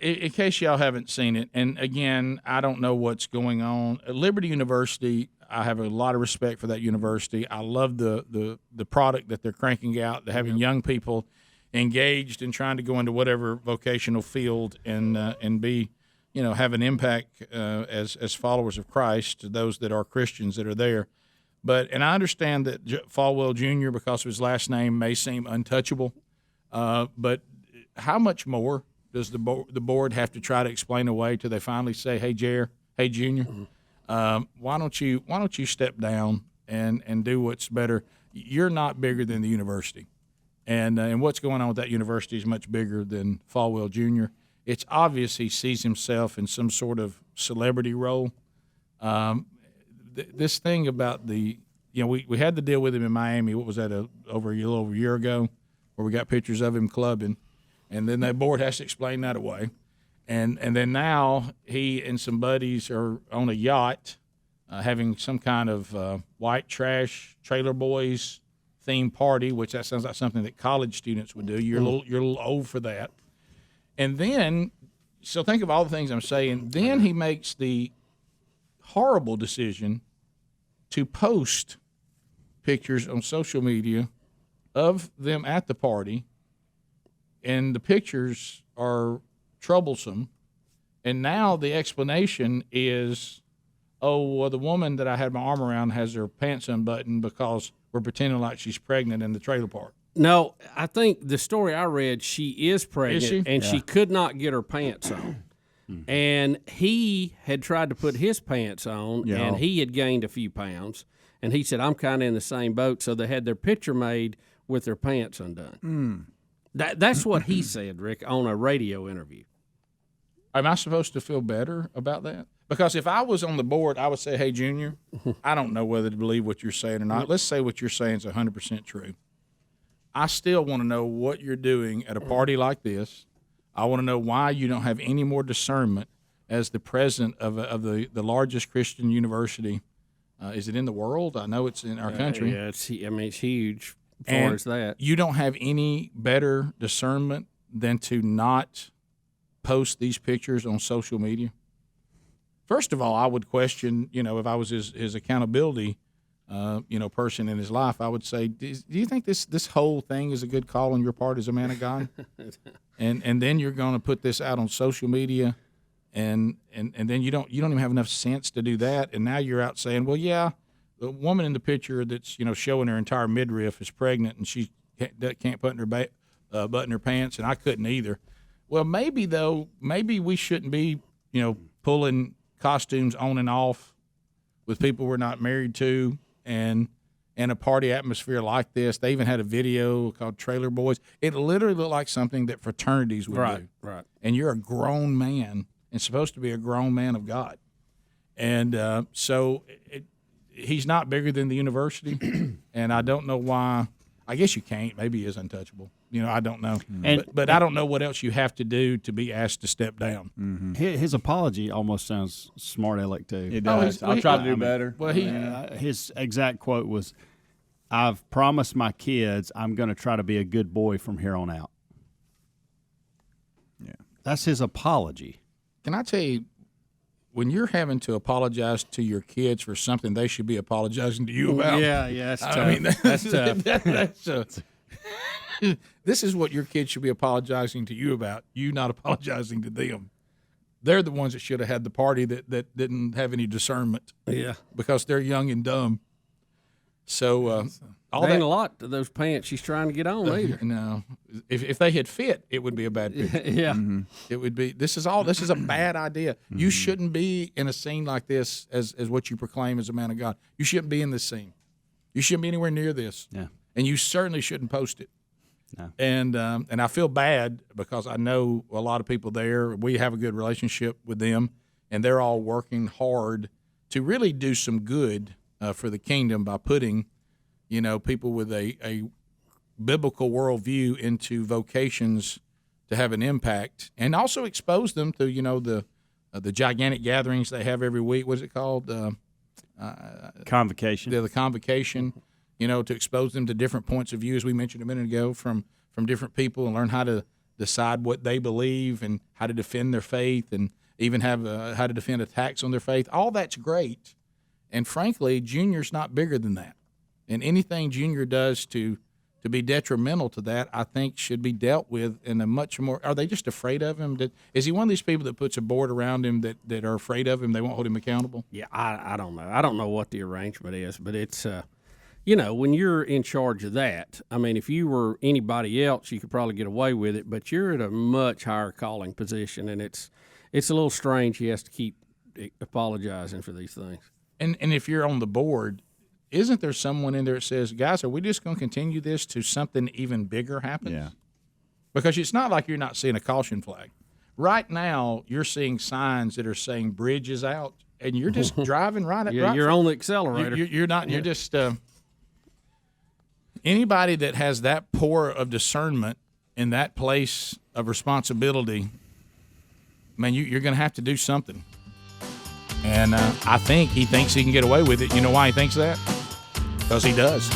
In case y'all haven't seen it, and again, I don't know what's going on at Liberty University. I have a lot of respect for that university. I love the product that they're cranking out. They're having young people engaged in trying to go into whatever vocational field and be, have an impact as followers of Christ to those that are Christians that are there. And I understand that Falwell Jr., because of his last name, may seem untouchable. But how much more does the board have to try to explain away till they finally say, "Hey, hey, Junior, why don't you step down and do what's better? You're not bigger than the university, and what's going on with that university is much bigger than Falwell Jr. It's obvious he sees himself in some sort of celebrity role. This thing about we had the deal with him in Miami. What was that? Over a little over a year ago, where we got pictures of him clubbing. And then the board has to explain that away. And then now he and some buddies are on a yacht having some kind of white trash trailer boys themed party, which that sounds like something that college students would do. You're a little old for that. And then, so think of all the things I'm saying. Then he makes the horrible decision to post pictures on social media of them at the party. And the pictures are troublesome. And now the explanation is, the woman that I had my arm around has her pants unbuttoned because we're pretending like she's pregnant in the trailer park. No, I think the story I read, she is pregnant, Is she? and she could not get her pants on. And he had tried to put his pants on, and he had gained a few pounds. And he said, I'm kind of in the same boat. So they had their picture made with their pants undone. That's what he said, Rick, on a radio interview. Am I supposed to feel better about that? Because if I was on the board, I would say, hey, Junior, I don't know whether to believe what you're saying or not. Let's say what you're saying is 100% true. I still want to know what you're doing at a party like this. I want to know why you don't have any more discernment as the president of the largest Christian university. Is it in the world? I know it's in our country. Yeah, it's huge. As far as that, you don't have any better discernment than to not post these pictures on social media. First of all, I would question, if I was his accountability, person in his life, I would say, do you think this whole thing is a good call on your part as a man of God? and then you're going to put this out on social media, and then you don't even have enough sense to do that, and now you're out saying, well, yeah. The woman in the picture that's showing her entire midriff is pregnant, and she can't button her pants, and I couldn't either. Well, maybe we shouldn't be pulling costumes on and off with people we're not married to, and in a party atmosphere like this. They even had a video called Trailer Boys. It literally looked like something that fraternities would do. Right. And you're a grown man and supposed to be a grown man of God, and he's not bigger than the university, and I don't know why. I guess you can't. Maybe he is untouchable. I don't know. But I don't know what else you have to do to be asked to step down. Mm-hmm. His apology almost sounds smart aleck, too. It does. I'll try to do better. Well, his exact quote was, I've promised my kids I'm going to try to be a good boy from here on out. Yeah. That's his apology. Can I tell you, when you're having to apologize to your kids for something they should be apologizing to you about. Yeah, that's tough. I mean, that's tough. This is what your kids should be apologizing to you about, you not apologizing to them. They're the ones that should have had the party that didn't have any discernment. Yeah. Because they're young and dumb. So there ain't a lot to those pants she's trying to get on either. No. If they had fit, it would be a bad picture. Yeah. Mm-hmm. It would be. This is a bad idea. Mm-hmm. You shouldn't be in a scene like this as what you proclaim as a man of God. You shouldn't be in this scene. You shouldn't be anywhere near this. Yeah. And you certainly shouldn't post it. No. And I feel bad because I know a lot of people there. We have a good relationship with them, and they're all working hard to really do some good for the kingdom by putting, people with a biblical worldview into vocations to have an impact, and also expose them to the gigantic gatherings they have every week. What's it called? Convocation. The convocation. To expose them to different points of view, as we mentioned a minute ago, from different people, and learn how to decide what they believe and how to defend their faith, and even have how to defend attacks on their faith. All that's great, and frankly, Junior's not bigger than that. And anything Junior does to be detrimental to that, I think, should be dealt with in a much more. Are they just afraid of him? Is he one of these people that puts a board around him that are afraid of him? They won't hold him accountable. Yeah, I don't know. I don't know what the arrangement is, but it's when you're in charge of that. I mean, if you were anybody else, you could probably get away with it, but you're at a much higher calling position, and it's a little strange. He has to keep apologizing for these things. And if you're on the board, isn't there someone in there that says, guys, are we just going to continue this to something even bigger happens? Yeah. Because it's not like you're not seeing a caution flag. Right now, you're seeing signs that are saying bridge is out, and you're just driving right at you're on the accelerator. You're not. You're just anybody that has that poor of discernment in that place of responsibility, man, you're going to have to do something. And I think he thinks he can get away with it. You know why he thinks that? Because he does.